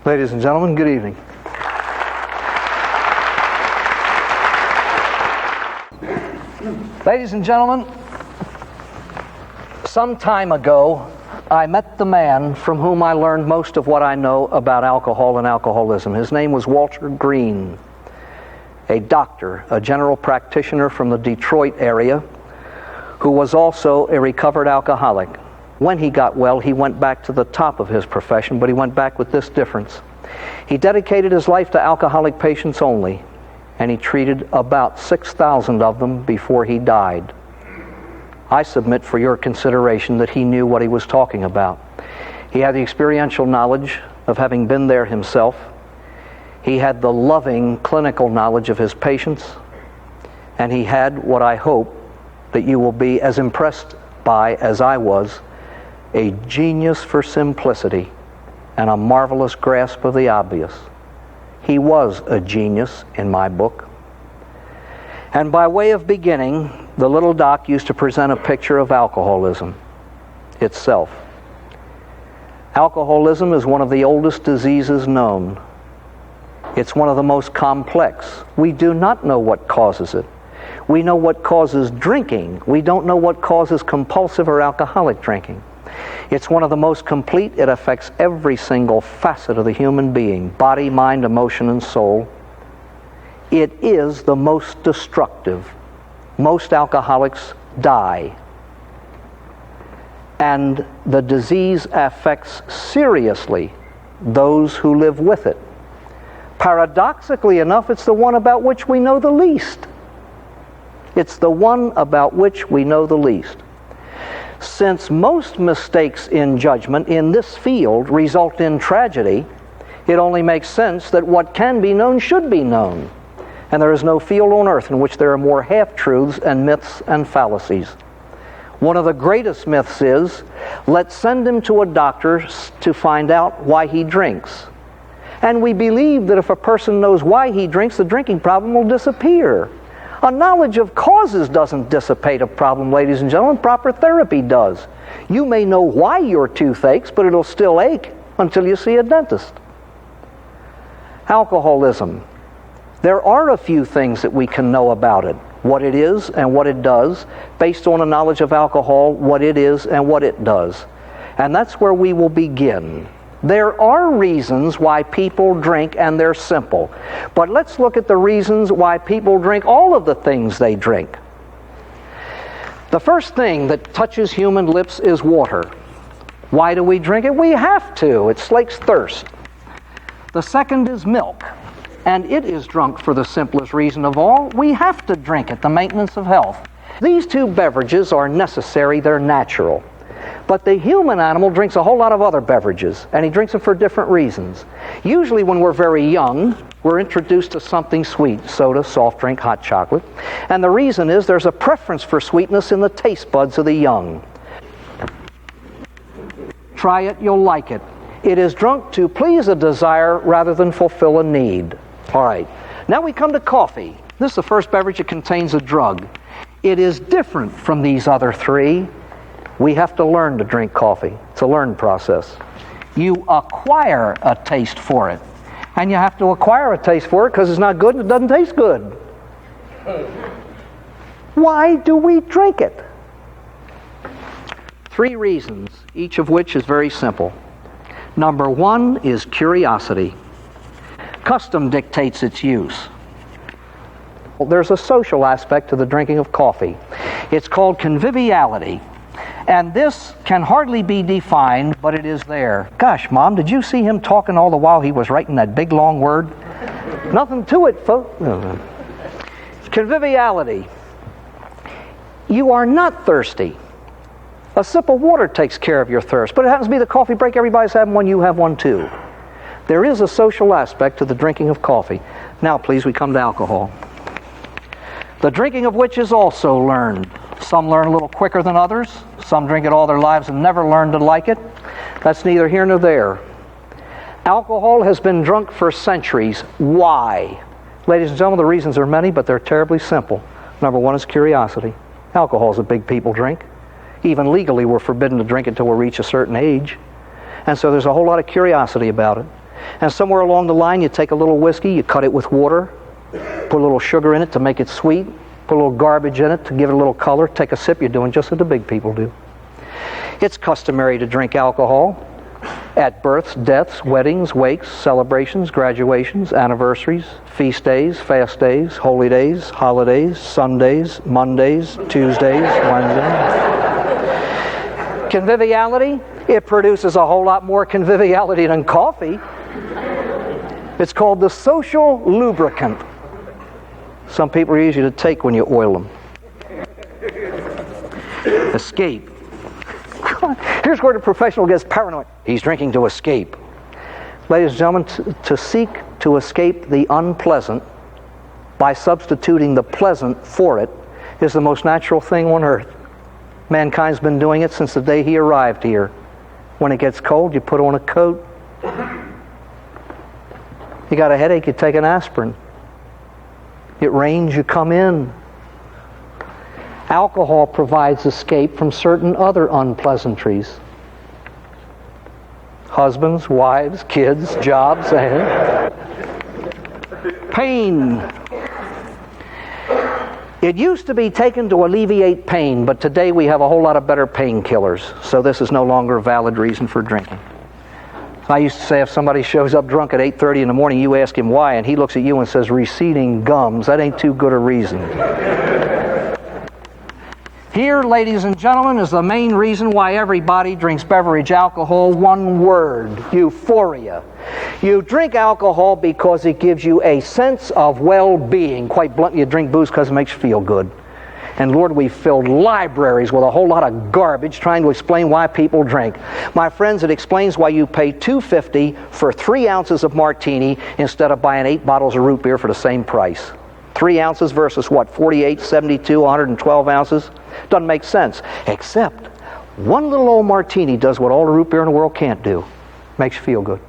Ladies and gentlemen, good evening. Ladies and gentlemen, some time ago, I met the man from whom I learned most of what I know about alcohol and alcoholism. His name was Walter Green, a doctor, a general practitioner from the Detroit area, who was also a recovered alcoholic. When he got well, he went back to the top of his profession, but he went back with this difference. He dedicated his life to alcoholic patients only, and he treated about 6,000 of them before he died. I submit for your consideration that he knew what he was talking about. He had the experiential knowledge of having been there himself. He had the loving clinical knowledge of his patients, and he had what I hope that you will be as impressed by as I was, a genius for simplicity and a marvelous grasp of the obvious. He was a genius in my book. And by way of beginning, the little doc used to present a picture of alcoholism itself. Alcoholism is one of the oldest diseases known. It's one of the most complex. We do not know what causes it. We know what causes drinking. We don't know what causes compulsive or alcoholic drinking. It's one of the most complete. It affects every single facet of the human being, body, mind, emotion, and soul. It is the most destructive. Most alcoholics die. And the disease affects seriously those who live with it. Paradoxically enough, it's the one about which we know the least. It's the one about which we know the least. Since most mistakes in judgment in this field result in tragedy, it only makes sense that what can be known should be known. And there is no field on earth in which there are more half-truths and myths and fallacies. One of the greatest myths is, let's send him to a doctor to find out why he drinks. And we believe that if a person knows why he drinks, the drinking problem will disappear. A knowledge of causes doesn't dissipate a problem, ladies and gentlemen. Proper therapy does. You may know why your tooth aches, but it'll still ache until you see a dentist. Alcoholism. There are a few things that we can know about it. What it is and what it does, based on a knowledge of alcohol, what it is and what it does. And that's where we will begin. There are reasons why people drink, and they're simple. But let's look at the reasons why people drink all of the things they drink. The first thing that touches human lips is water. Why do we drink it? We have to. It slakes thirst. The second is milk, and it is drunk for the simplest reason of all. We have to drink it, the maintenance of health. These two beverages are necessary, they're natural. But the human animal drinks a whole lot of other beverages, and he drinks them for different reasons. Usually when we're very young, we're introduced to something sweet, soda, soft drink, hot chocolate. And the reason is there's a preference for sweetness in the taste buds of the young. Try it, you'll like it. It is drunk to please a desire rather than fulfill a need. All right, now we come to coffee. This is the first beverage that contains a drug. It is different from these other three. We have to learn to drink coffee. It's a learned process. You acquire a taste for it. And you have to acquire a taste for it because it's not good and it doesn't taste good. Why do we drink it? 3 reasons, each of which is very simple. Number 1 is curiosity. Custom dictates its use. Well, there's a social aspect to the drinking of coffee. It's called conviviality. And this can hardly be defined, but it is there. Gosh, Mom, did you see him talking all the while he was writing that big long word? Nothing to it, folks. Conviviality. You are not thirsty. A sip of water takes care of your thirst, but it happens to be the coffee break. Everybody's having one, you have one too. There is a social aspect to the drinking of coffee. Now, please, we come to alcohol. The drinking of which is also learned. Some learn a little quicker than others. Some drink it all their lives and never learn to like it. That's neither here nor there. Alcohol has been drunk for centuries. Why? Ladies and gentlemen, the reasons are many, but they're terribly simple. Number 1 is curiosity. Alcohol is a big people drink. Even legally, we're forbidden to drink it until we reach a certain age. And so there's a whole lot of curiosity about it. And somewhere along the line, you take a little whiskey, you cut it with water, put a little sugar in it to make it sweet, put a little garbage in it to give it a little color, take a sip, you're doing just what the big people do. It's customary to drink alcohol at births, deaths, weddings, wakes, celebrations, graduations, anniversaries, feast days, fast days, holy days, holidays, Sundays, Mondays, Tuesdays, Wednesdays. Conviviality, it produces a whole lot more conviviality than coffee. It's called the social lubricant. Some people are easy to take when you oil them. Escape. Here's where the professional gets paranoid. He's drinking to escape. Ladies and gentlemen, to seek to escape the unpleasant by substituting the pleasant for it is the most natural thing on earth. Mankind's been doing it since the day he arrived here. When it gets cold, you put on a coat. You got a headache, you take an aspirin. It rains, you come in. Alcohol provides escape from certain other unpleasantries. Husbands, wives, kids, jobs, and pain. It used to be taken to alleviate pain, but today we have a whole lot of better painkillers, so this is no longer a valid reason for drinking. I used to say if somebody shows up drunk at 8:30 in the morning, you ask him why, and he looks at you and says, receding gums. That ain't too good a reason. Here, ladies and gentlemen, is the main reason why everybody drinks beverage alcohol. One word: euphoria. You drink alcohol because it gives you a sense of well-being. Quite bluntly, you drink booze because it makes you feel good. And Lord, we've filled libraries with a whole lot of garbage trying to explain why people drink. My friends, it explains why you pay $2.50 for 3 ounces of martini instead of buying 8 bottles of root beer for the same price. 3 ounces versus what, 48, 72, 112 ounces? Doesn't make sense. Except one little old martini does what all the root beer in the world can't do. Makes you feel good.